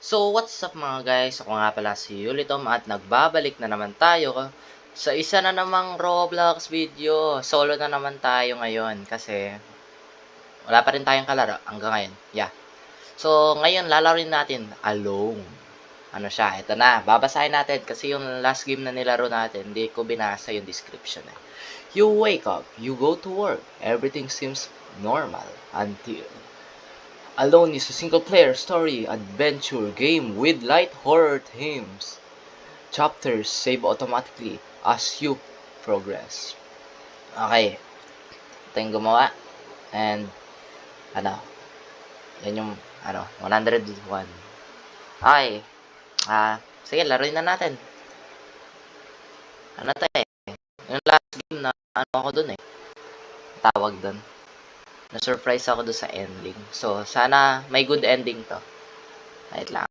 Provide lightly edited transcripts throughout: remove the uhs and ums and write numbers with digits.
So, what's up mga guys? Ako nga pala si Yulitom at nagbabalik na naman tayo sa isa na namang Roblox video. Solo na naman tayo ngayon kasi wala pa rin tayong kalaro hanggang ngayon. Yeah. So, ngayon lalaroin natin alone. Ano siya? Ito na. Babasahin natin kasi yung last game na nilaro natin, hindi ko binasa yung description eh. You wake up, you go to work, everything seems normal until Alone is a single-player story adventure game with light horror themes. Chapters save automatically as you progress. Okay, ito yung gumawa. And, yan yung, 101. Okay, sige, laruin na natin. Ano to eh? Yung last game na, ako dun eh. Tawag dun. Na-surprise ako doon sa ending. So, sana may good ending to. Wait lang.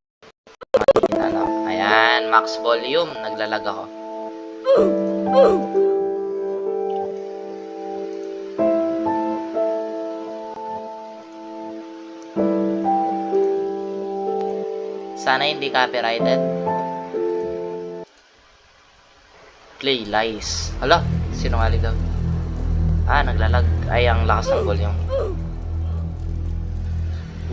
Ayan, max volume. Naglalag ako. Sana hindi copyrighted. Play lies. Hala, sinungaling daw. Naglalag. Ay, ang lakas ng volume.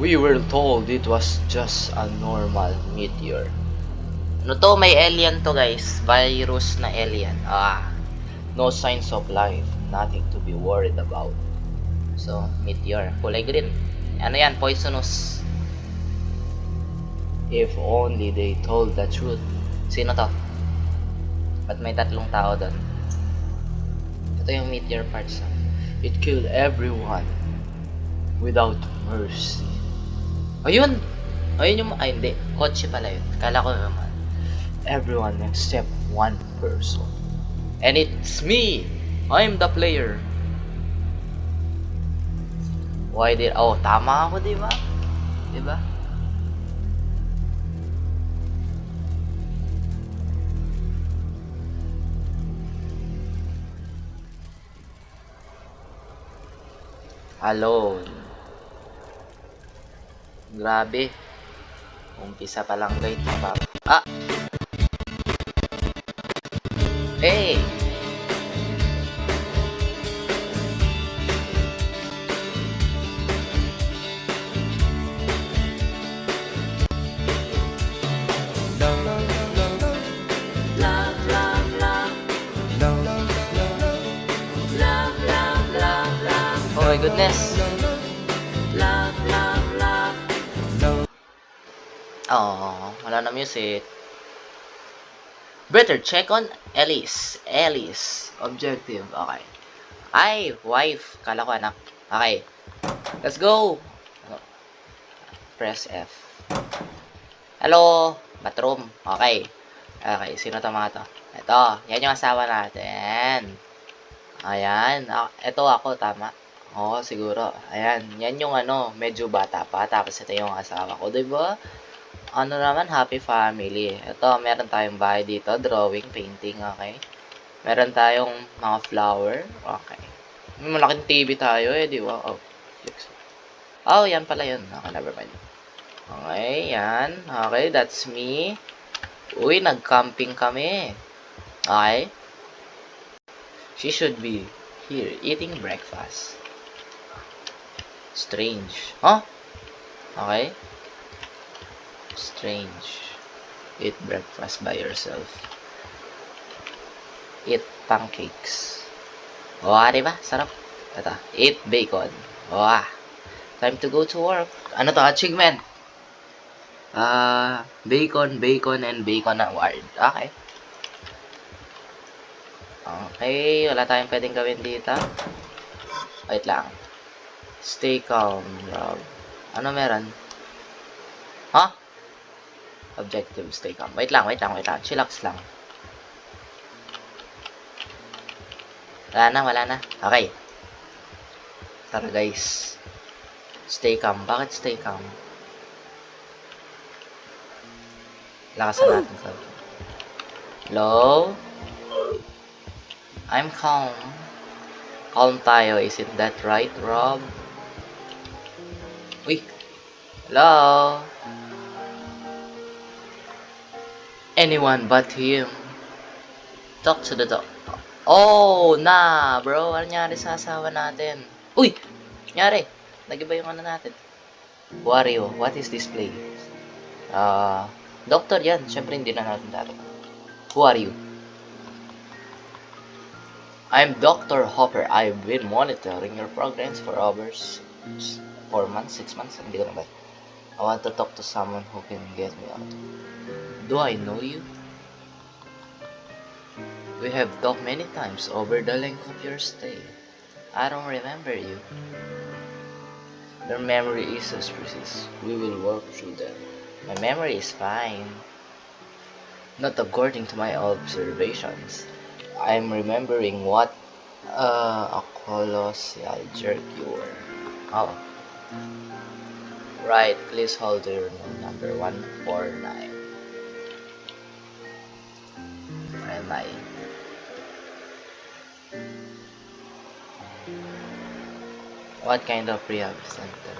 We were told it was just a normal meteor. Ano to? May alien to guys. Virus na alien. No signs of life. Nothing to be worried about. So, meteor. Kulay green. Ano yan? Poisonous. If only they told the truth. Sino to? Ba't may tatlong tao doon? Ito yung meteor parts. It killed everyone without mercy. Ayun! Ayun yung... Ay, hindi. Kotse pala yun. Kala ko naman. Everyone except one person. And it's me! I'm the player. Why did... Oh, tama ako, diba? Diba? Alone. Grabe. Umpisa pa lang guys. Hey! Oh my goodness. Oh, wala na music. Better check on Elise. Elise. Objective. Okay. Ay, wife. Kala ko anak. Okay. Let's go. Press F. Hello. Bathroom. Okay. Okay. Sino to mga to? Ito. Yan yung asawa natin. Ayan. Ito ako. Tama. Oo, siguro. Ayan. Yan yung medyo bata pa. Tapos ito yung asawa ko. Diba? Ano naman, happy family. Ito, meron tayong bahay dito. Drawing, painting, okay. Meron tayong mga flower. Okay. May malaking TV tayo eh, di ba? Oh, yan pala yun. Okay, never mind. Okay, yan. Okay, that's me. Uy, nag-camping kami. Okay. She should be here eating breakfast. Strange. Huh? Okay. Strange. Eat breakfast by yourself. Eat pancakes. Diba? Sarap. Ito. Eat bacon. Time to go to work. Ano to? Achievement. Bacon, and bacon award. Okay. Okay. Wala tayong pwedeng gawin dito. Wait lang. Stay calm, Rob. Ano meron? Huh? Objective, stay calm. Wait lang. Chillax lang. Wala na. Okay. Tara guys. Stay calm. Bakit stay calm? Lakasan natin sa... Hello? I'm calm. Calm tayo. Isn't that right, Rob? Uy. Hello? Anyone but him. Talk to the dog. Oh, nah, bro. Ano nangyari sa asawa natin? Uy! Nangyari. Nag-iba yung ano natin. Wario, what is this place? Doctor yan. Siyempre hindi na natin dati. Who are you? I'm Dr. Hopper. I've been monitoring your progress for over 4 months, 6 months. Hindi ko na ba? I want to talk to someone who can get me out. Do I know you? We have talked many times over the length of your stay. I don't remember you. Your memory is suspicious. We will work through that. My memory is fine. Not according to my observations. I'm remembering what a colossal jerk you were. Oh. Right, please hold your number 149. Where am I? What kind of rehab center?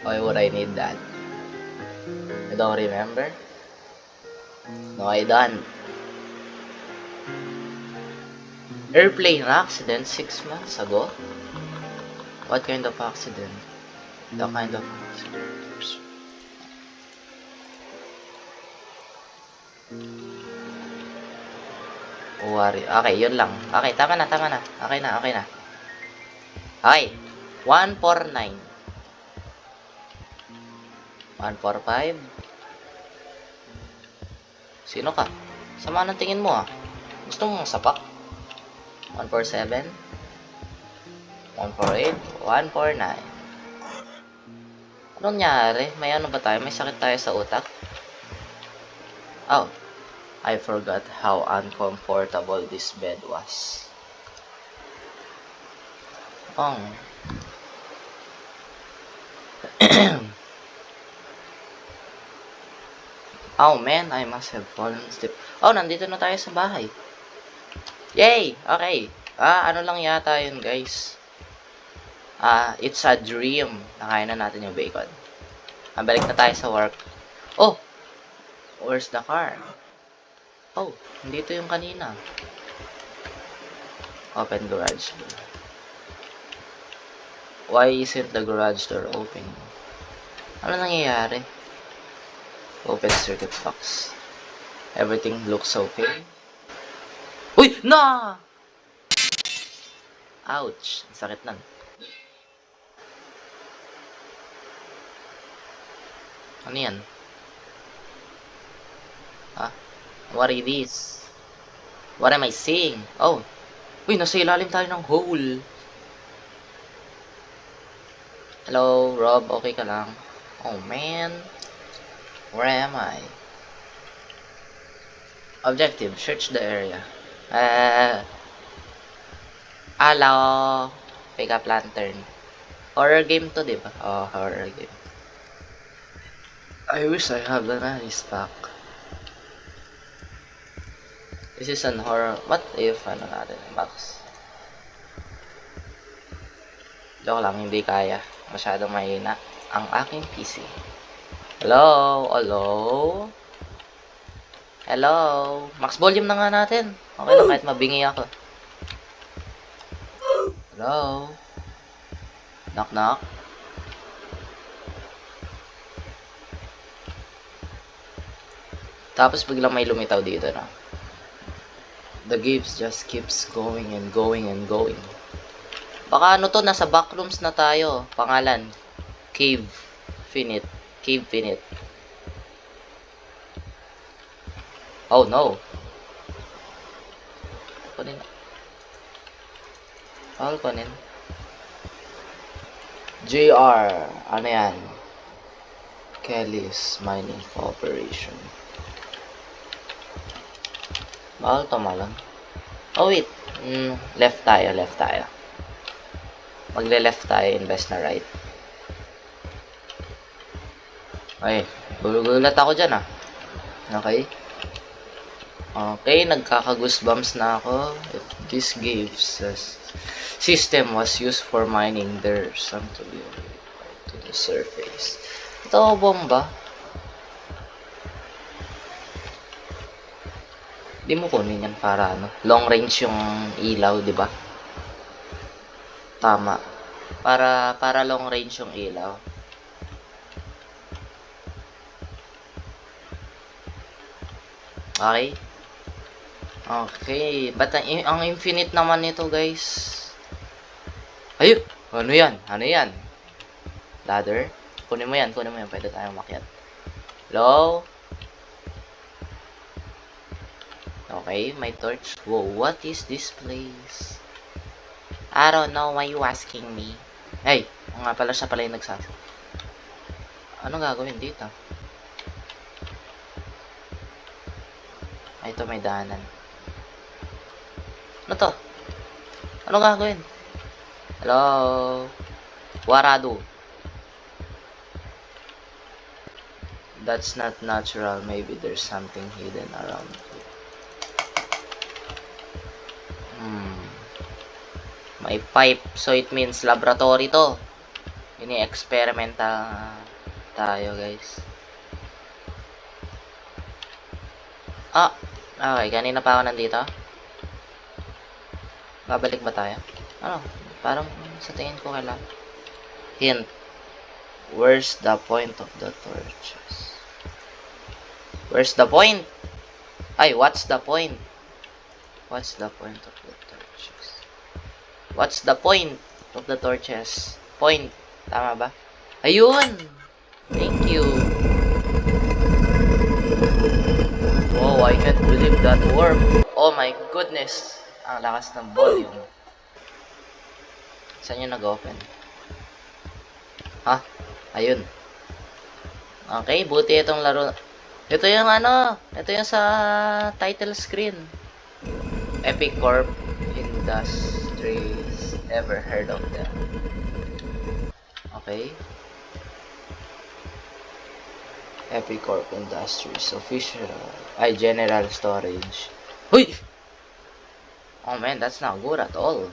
Why would I need that? I don't remember. No, I don't. Airplane accident 6 months ago? What kind of accident? The kind of accident. Worry. Okay, yun lang. Okay, tama na, tama na. Okay na, okay na. Okay. 149. 145. Sino ka? Sama ng tingin mo ah. Gusto mong sapak? 147. 148. 149. Anong nangyari? May ano ba tayo? May sakit tayo sa utak? Oh. I forgot how uncomfortable this bed was. Oh. Oh man, I must have fallen asleep. Oh, nandito na tayo sa bahay. Yay! Okay. Ano lang yata yun, guys. It's a dream. Nakain na natin yung bacon. Balik na tayo sa work. Oh! Where's the car? Oh, nandito yung kanina. Open garage door. Why isn't the garage door open? Ano nangyayari? Open circuit box. Everything looks okay. Uy! Na! Ouch! Sakit nan. Ano yan? What is this? What am I seeing? Oh! Uy! Nasa ilalim tayo ng hole. Hello, Rob. Okay ka lang? Oh, man. Where am I? Objective. Search the area. Hello. Pick up lantern. Horror game to, diba? Oh, horror game. I wish I have the nice pack. This is an horror. What if ano natin box? Joke lang, hindi kaya. Masyadong mahina ang aking PC. Hello? Hello? Hello? Max volume na nga natin. Okay lang kahit mabingi ako. Hello? Knock knock? Tapos biglang may lumitaw dito na. The games just keeps going and going and going. Baka ano to, nasa backrooms na tayo. Pangalan, Cave Finite. Cave Finite. Oh no. Kunin. All kunin. JR. Ano yan? Kelly's Mining Corporation. Bawal to malang. Oh wait. Left tayo, left tayo. Magle-left tayo, invest na right. Okay. Gulat ako dyan ah. Okay. Okay, nagkaka-goosebumps na ako. If this gives us system was used for mining, there's something to the surface. Ito bomba. Di mo kunin yan para ano, long range yung ilaw, di ba? Tama. Para long range yung ilaw. Okay? Okay. Ba't ang infinite naman nito, guys? Ayun! Ano yan? Ano yan? Ladder? Kunin mo yan. Pwede tayong makyat. Hello? Okay, my torch. Whoa, what is this place? I don't know why you asking me. Hey, nga pala siya pala yung nagsasabi. Ano gagawin dito? Ay, ito may daanan. Ano to? Ano gagawin? Hello? Warado. That's not natural. Maybe there's something hidden around. May pipe. So, it means laboratory to. Ini-experimental tayo, guys. Ah! Okay, kanina pa ako nandito. Babalik ba tayo? Ano? Parang sa tingin ko kailangan. Hint. Where's the point of the torches? Where's the point? Ay, what's the point? What's the point of the torches? What's the point of the torches? Point. Tama ba? Ayun! Thank you. Wow, I can't believe that worked. Oh my goodness. Ang lakas ng volume. Saan yung nag-open? Ha? Ayun. Okay, buti itong laro. Ito yung ano, ito yung sa title screen. Epic Corp Industries. Ever heard of them? Okay. Epic Corp Industries official. Ay, general storage. Huy! Oh man, that's not good at all.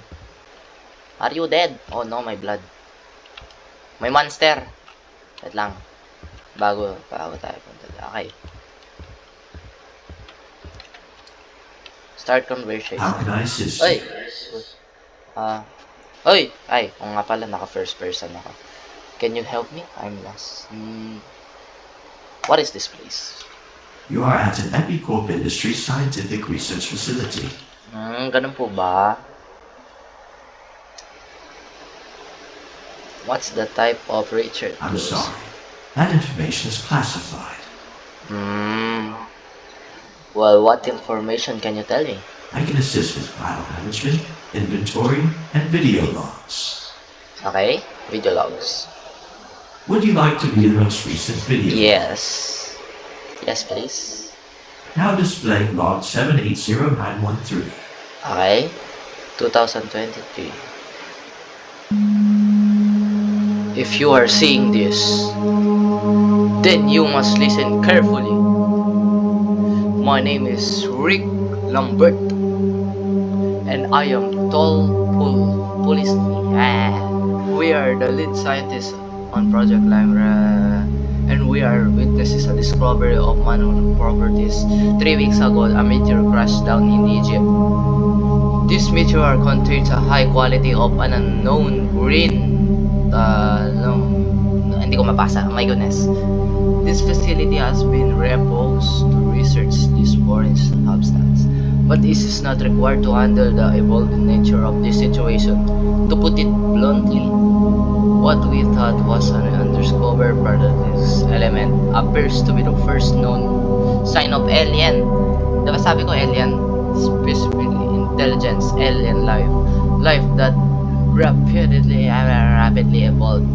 Are you dead? Oh no, my blood. May monster. Wait lang. Bago tayo punta. Okay. Start conversation. How can I assist Oy! you? Oy! Ay, kung nga pala, naka first person ako. Can you help me? I'm lost. What is this place? You are at an Epicorp Industries scientific research facility. Ganun po ba? What's the type of research? I'm sorry. That information is classified. Well, what information can you tell me? I can assist with file management, inventory, and video logs. Okay, video logs. Would you like to view the most recent video? Yes. Yes, please. Now display log 780913. Okay. 2023. If you are seeing this, then you must listen carefully. My name is Rick Lambert, and I am Tall Police. We are the lead scientists on Project Limera, and we are witnesses a discovery of unknown properties. 3 weeks ago, a meteor crashed down in Egypt. This meteor contains a high quality of an unknown green. Hindi ko mabasa. My goodness. This facility has been reposed to research this foreign substance, but this is not required to handle the evolving nature of this situation. To put it bluntly, what we thought was an undiscovered particulate element appears to be the first known sign of alien. Diba sabi ko alien? Specifically intelligence, alien life that rapidly evolved.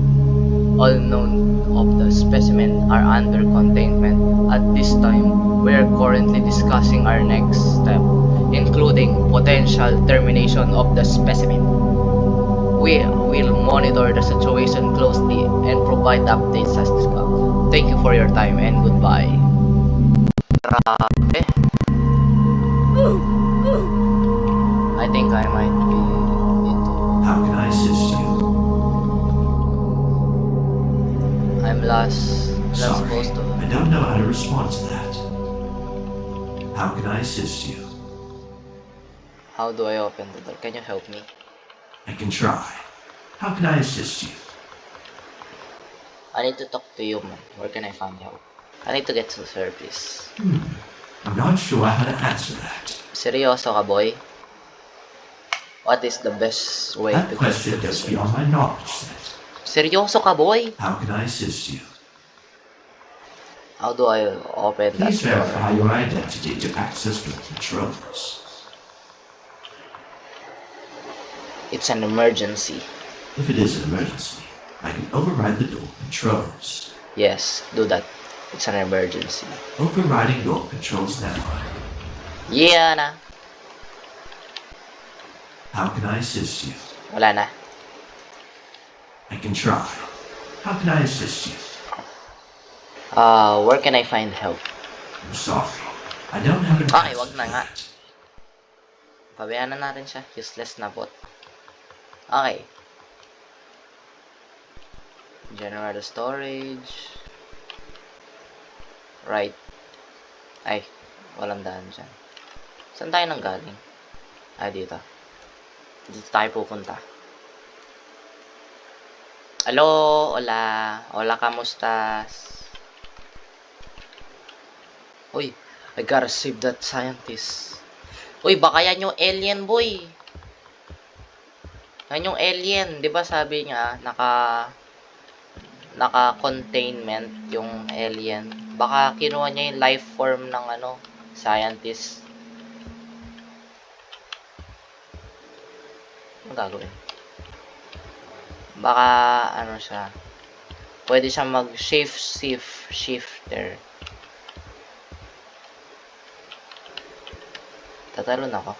All known of the specimen are under containment. At this time, we are currently discussing our next step, including potential termination of the specimen. We will monitor the situation closely and provide updates as discussed. Thank you for your time and goodbye. Grabe. I think I might be into... How can I assist you? I'm lost. Sorry, Supposed to... I don't know how to respond to that. How can I assist you? How do I open the door? Can you help me? I can try. How can I assist you? I need to talk to you, man. Where can I find help? I need to get to the surface. I'm not sure how to answer that. Seryoso ka, boy? What is the best way That to get question to the goes surface? beyond my knowledge set. Seryoso ka, boy? How can I assist you? How do I open that Please door? verify your identity to access door controls. It's an emergency. If it is an emergency, I can override the door controls. Yes, do that. It's an emergency. Overriding door controls now. Yeah na. How can I assist you? Wala na. I can try. How can I assist you? Where can I find help? I'm sorry. I don't have an Okay, answer wag na for nga. that. Pabayaan na natin siya. Useless na bot. Okay. General storage. Right. Ay, walang daan dyan. Saan tayo nang galing? Ay, dito. Dito tayo pupunta. Hello, hola. Hola, kamustas? Uy, I gotta save that scientist. Uy, baka yan yung alien, boy. Yan yung alien. Di ba sabi niya, naka-containment yung alien. Baka kinuha niya yung life form ng scientist. Ano gagawin? Baka, siya. Pwede siya shifter. Tatalon ako.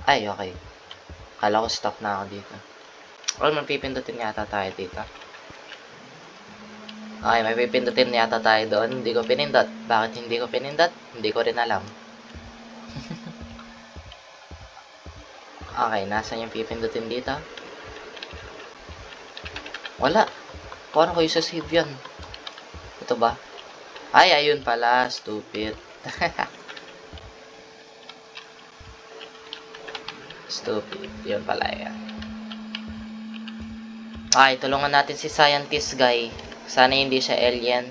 Ay, okay. Kala ko stuck na ako dito. Or mapipindutin yata tayo dito. Okay, may pipindutin yata tayo doon. Hindi ko pinindot. Bakit hindi ko pinindot? Hindi ko rin alam. Okay, nasan yung pipindutin dito? Wala. Paano ko isa-save yan? Ito ba? Ay, ayun pala. Stupid. Stupid. Yun pala yan. Okay, tulungan natin si scientist guy. Sana hindi siya alien.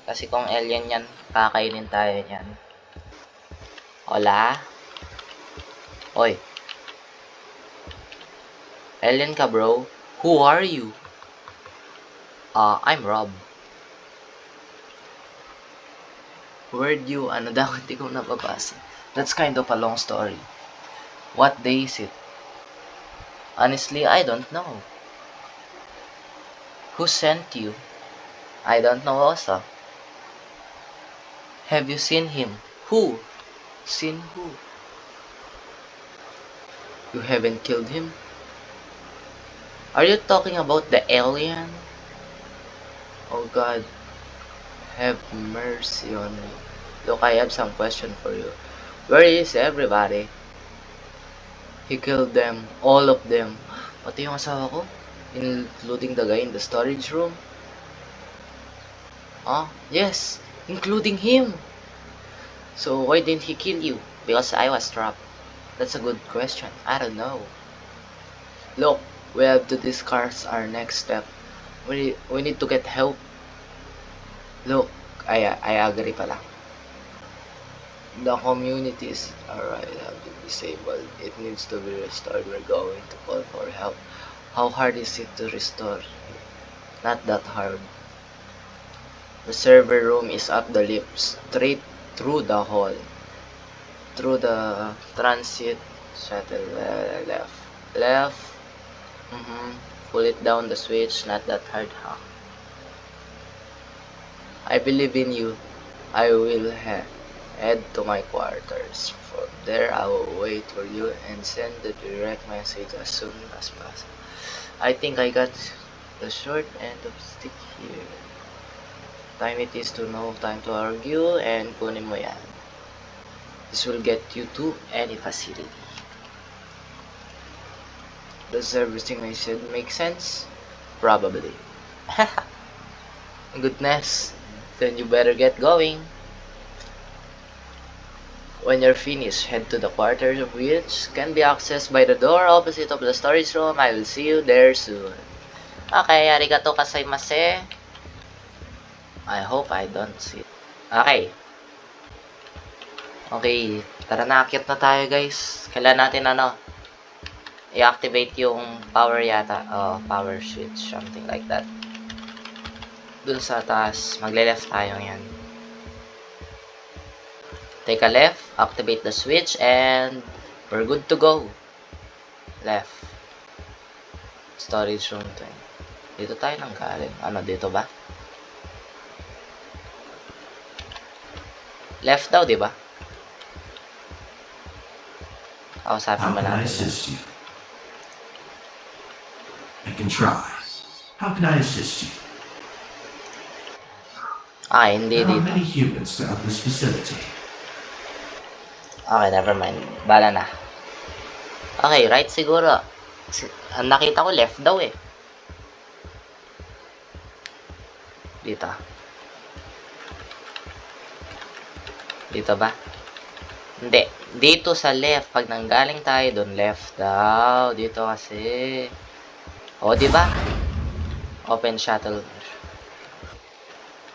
Kasi kung alien yan, kakainin tayo yan. Hola? Oy. Alien ka, bro? Who are you? I'm Rob. Where'd you, daw, hindi ko nababasa. That's kind of a long story. What day is it? Honestly, I don't know. Who sent you? I don't know also. Have you seen him? Who? Seen who? You haven't killed him? Are you talking about the alien? Oh God, have mercy on me. Look, I have some question for you. Where is everybody? He killed them, all of them. Pati yung asawa ko, including the guy in the storage room. Yes, including him. So why didn't he kill you? Because I was trapped. That's a good question. I don't know. Look, we have to discuss our next step. We need to get help. Look, I agree pala. The community is alright, have been disabled. It needs to be restored. We're going to call for help. How hard is it to restore? Not that hard. The server room is up the lift, straight through the hall. Through the transit shuttle, left. Left. Pull it down the switch, not that hard, huh? I believe in you. I will head to my quarters. From there, I will wait for you and send the direct message as soon as possible. I think I got the short end of the stick here. Time it is to know, time to argue, and kunin mo yan. This will get you to any facility. Does everything I said make sense? Probably. Goodness. Then you better get going. When you're finished, head to the quarters of which can be accessed by the door opposite of the storage room. I will see you there soon. Okay, arigato gozaimasu. I hope I don't see it. Okay. Okay, tara na, akyat na tayo guys. Kailan natin i-activate yung power yata. Oh, power switch, something like that. Dun sa taas, magle-left tayo yan. Take a left, activate the switch, and we're good to go. Left. Storage room 20. Dito tayo nang galing. Ano, dito ba? Left daw, di ba? Kausapin How ba can I natin? assist you? I can try. How can I assist you? Hindi There are dito. many humans throughout this facility. Okay, never mind. Bala na. Okay, right siguro. Ang nakita ko left daw eh. Dito. Dito ba? Hindi. Dito sa left. Pag nanggaling tayo doon, left daw. Dito kasi. O, di ba? Open shuttle.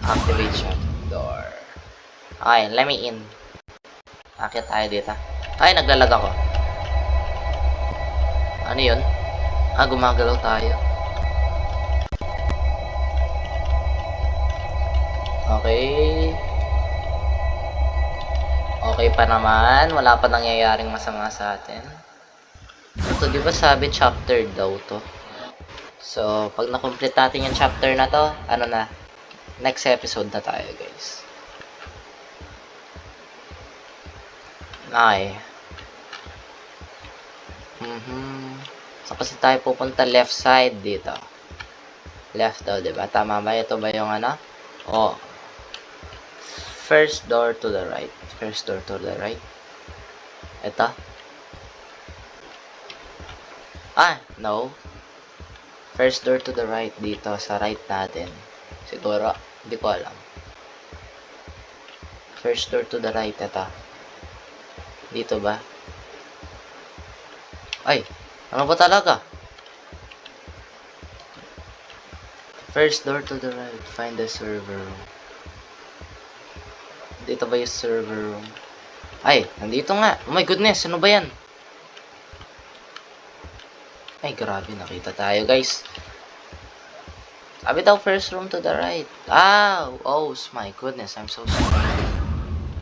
Activate shuttle door. Okay, let me in. Akit tayo dito. Ay, naglalag ako. Ano yun? Gumagalaw tayo. Okay. Okay pa naman. Wala pa nangyayaring masama sa atin. Ito, di ba sabi chapter daw to? So, pag na-complete natin yung chapter na to, next episode na tayo, guys. Okay. So, kasi tayo pupunta left side dito. Left daw, diba? Tama ba? Ito ba yung Oh. First door to the right. First door to the right. Ito. No. First door to the right dito. Sa right natin. Siguro. Hindi ko alam. First door to the right. Ito. Dito ba? Ay, ano ba talaga? First door to the right. Find the server room. Dito ba yung server room? Ay, nandito nga. Oh my goodness, ano ba yan? Ay, grabe, nakita tayo, guys. Sabi daw, first room to the right. Oh my goodness, I'm so sorry.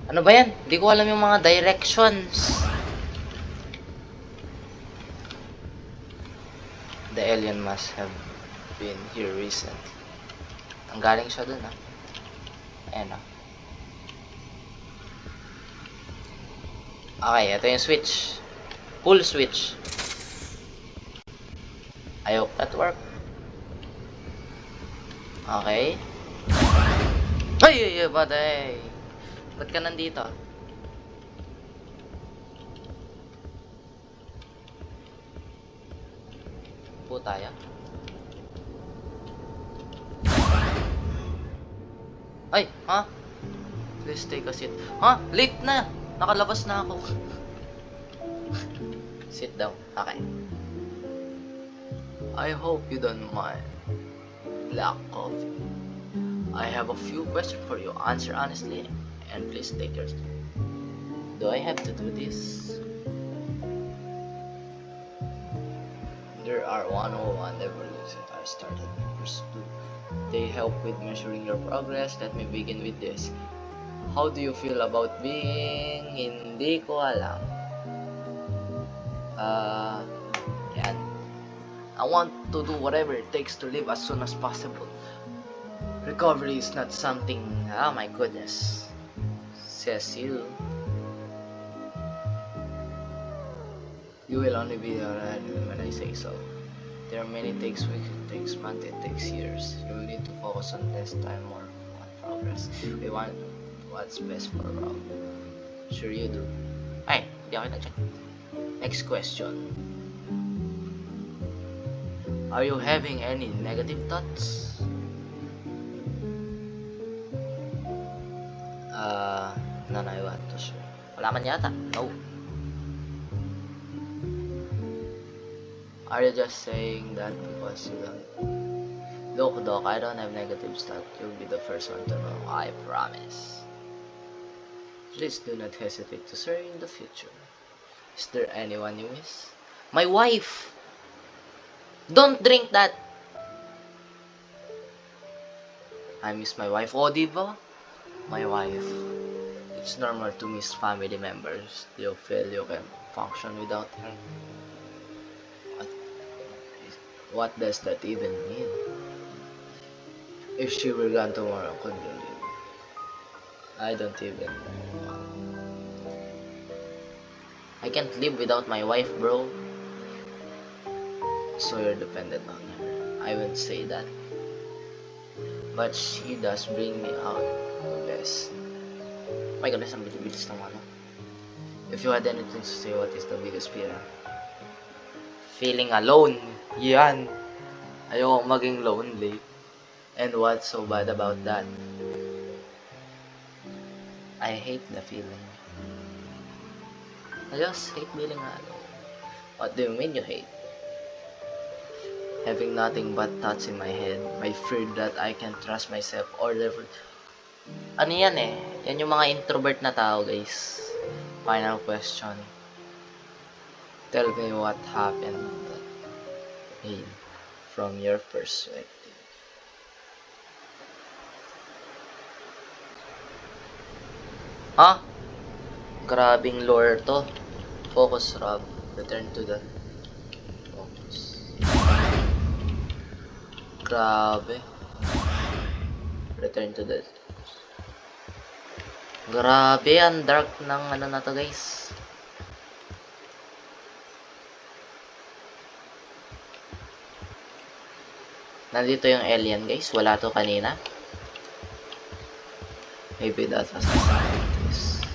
Ano ba yan? Hindi ko alam yung mga directions. The alien must have been here recently. Ang galing siya dun, Ayan, Okay, ito yung switch. Pull switch. I hope that work. Okay. Ay, baday. Ba't ka nandito? Po tayo. Ay, Please take a seat. Late na! Nakalabas na ako. Sit down. Okay. I hope you don't mind. Black coffee. I have a few questions for you. Answer honestly, and please take your time. Do I have to do this? There are 101 evolutions I started. First two. They help with measuring your progress. Let me begin with this. How do you feel about being? Hindi ko alam. Yan. I want to do whatever it takes to live as soon as possible. Recovery is not something. Oh my goodness. Says you. You will only be alright when I say so. There are many takes weeks, it takes months, it takes years. You will need to focus on less time, more on progress. We want what's best for all. Sure you do. Ay, hindi ako na-check. Next question. Are you having any negative thoughts? None I want to share. Wala man yata. No. Are you just saying that because you don't? Look, Doc, I don't have negative stuff. You'll be the first one to know. I promise. Please do not hesitate to share in the future. Is there anyone you miss? My wife! Don't drink that! I miss my wife. Oh, diba? My wife. It's normal to miss family members. You feel you can function without her. What does that even mean? If she were gone tomorrow, could you live? I don't even know. I can't live without my wife, bro. So you're dependent on her. I wouldn't say that. But she does bring me out the best. My goodness, ang bilis ng ano. If you had anything to say, what is the biggest fear? Feeling alone. Yan. Ayoko maging lonely. And what's so bad about that? I hate the feeling. I just hate feeling alone. What do you mean you hate? Having nothing but thoughts in my head. My fear that I can't trust myself or never. Ano yan eh? Yan yung mga introvert na tao, guys. Final question. Tell me what happened from your perspective. Ha? Grabing lore to. Focus, Rob. Return to the focus. Grabe. Return to the... Grabe, ang dark ng ano na to, guys. Nandito yung alien, guys. Wala to kanina. Maybe that was the scientist.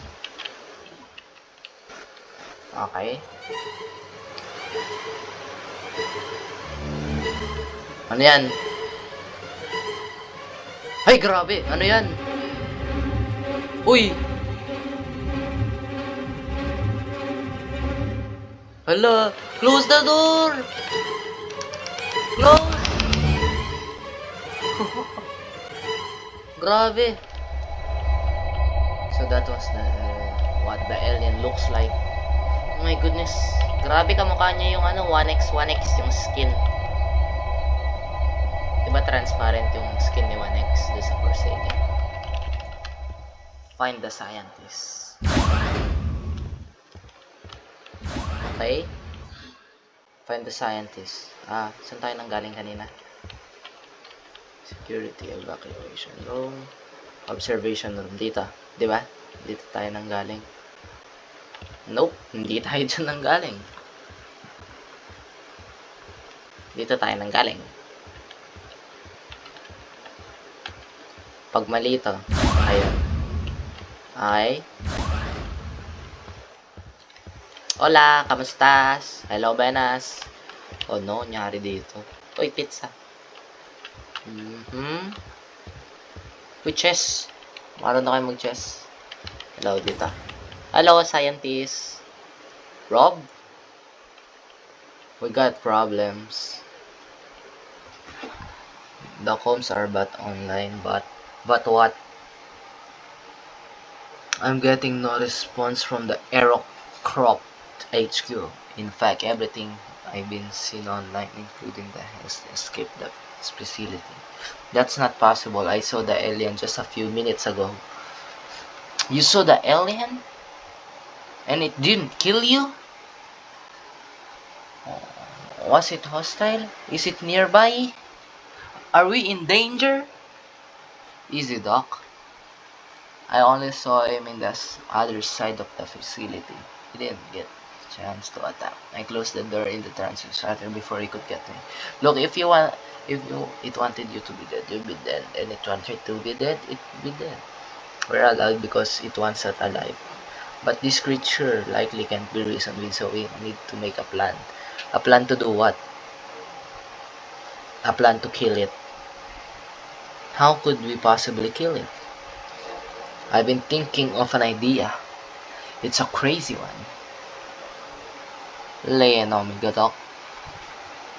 Okay. Ano yan? Ay, grabe! Ano yan? Uy! Hala! Close the door! Close! Grabe! So that was the what the alien looks like. Oh my goodness. Grabe kamukha niya yung ano, 1x yung skin. Diba transparent yung skin ni 1x doon sa Forsaken? Find the scientist. Okay. Find the scientist. Ah, saan tayo nanggaling kanina? Security evacuation room. Observation room. Dito. Diba? Dito tayo nanggaling. Nope. Hindi tayo dyan nanggaling. Dito tayo nanggaling. Pag mali ito. Ayun. Okay. Hola, kamustas? Hello, Benas. Oh no, nyari dito. Uy, pizza. Uy, chess. Maroon na kayo mag-chess. Hello, dito. Hello, scientist. Rob? We got problems. The comms are but online, but what? I'm getting no response from the Aerocrop HQ. In fact, everything I've been seen online, including the escape the facility. That's not possible. I saw the alien just a few minutes ago. You saw the alien? And it didn't kill you? Was it hostile? Is it nearby? Are we in danger? Easy, Doc. I only saw him in the other side of the facility. He didn't get a chance to attack. I closed the door in the transit shutter before he could get me. Look, if it wanted you to be dead, you'd be dead. And it wanted to be dead, it'd be dead. We're alive because it wants us alive. But this creature likely can't be reasoned with, so we need to make a plan. A plan to do what? A plan to kill it. How could we possibly kill it? I've been thinking of an idea. It's a crazy one. Leon Omega, Doc.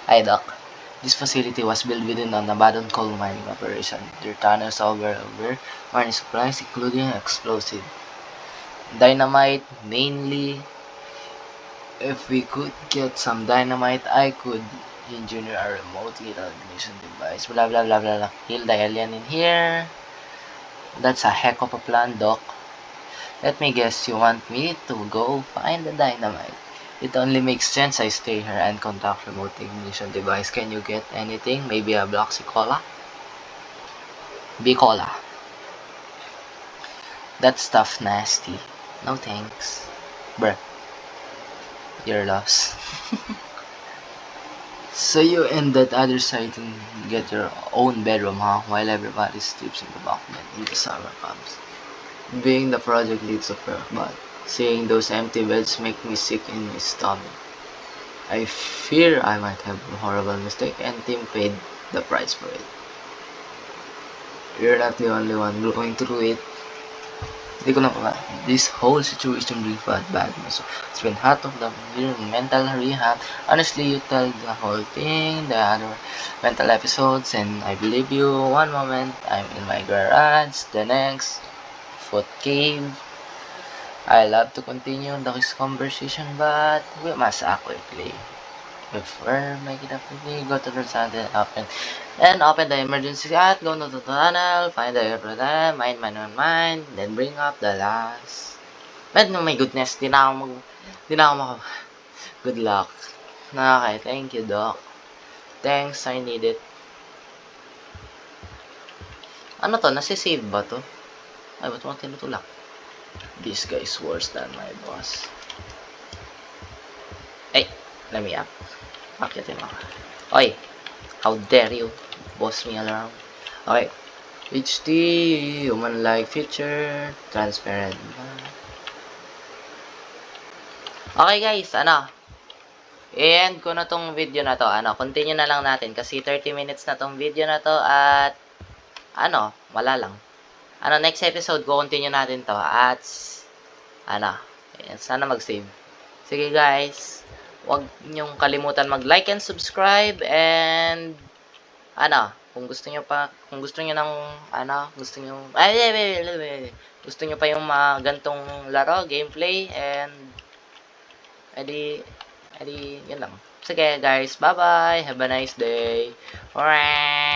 Hi, Doc. This facility was built within an abandoned coal mining operation. There are tunnels over mining supplies, including explosive dynamite, mainly. If we could get some dynamite, I could engineer a remote lethal ignition device. Blah blah blah blah blah. Kill the alien in here. That's a heck of a plan, Doc. Let me guess, you want me to go find the dynamite? It only makes sense I stay here and conduct remote ignition device. Can you get anything? Maybe a Bloxy Cola? B-Cola. That stuff nasty. No thanks. Bruh. You're lost. So you and that other side can get your own bedroom, huh? While everybody sleeps in the balcony when the summer comes. Being the project leads of work, but seeing those empty beds make me sick in my stomach. I fear I might have a horrible mistake and Tim paid the price for it. You're not the only one going through it. This whole situation really felt bad. So it's been half of the mental rehab. Honestly, you tell the whole thing, the other mental episodes, and I believe you. One moment, I'm in my garage. The next, foot cave. I love to continue this conversation, but we must act quickly. If we're making up quickly, go to the sunset, open the emergency hat, go to the tunnel, find the airport, mine, then bring up the last. But no, my goodness, di na ako good luck. Okay, thank you, Doc. Thanks, I need it. Ano to, nasisave ba to? Ay, ba't mo tinutulak? This guy's worse than my boss. Hey, let me up. Akyatin ako. Oy, how dare you boss me around? Okay. HD, human-like feature, transparent. Okay guys, i-end ko na tong video na to. Continue na lang natin kasi 30 minutes na tong video na to at wala lang. Next episode ko continue natin to at sana mag-save. Sige guys, huwag niyong kalimutan mag-like and subscribe and kung gusto niyo pa yung mga gantong laro, gameplay and edi yun lang. Sige guys, bye bye, have a nice day. Alright.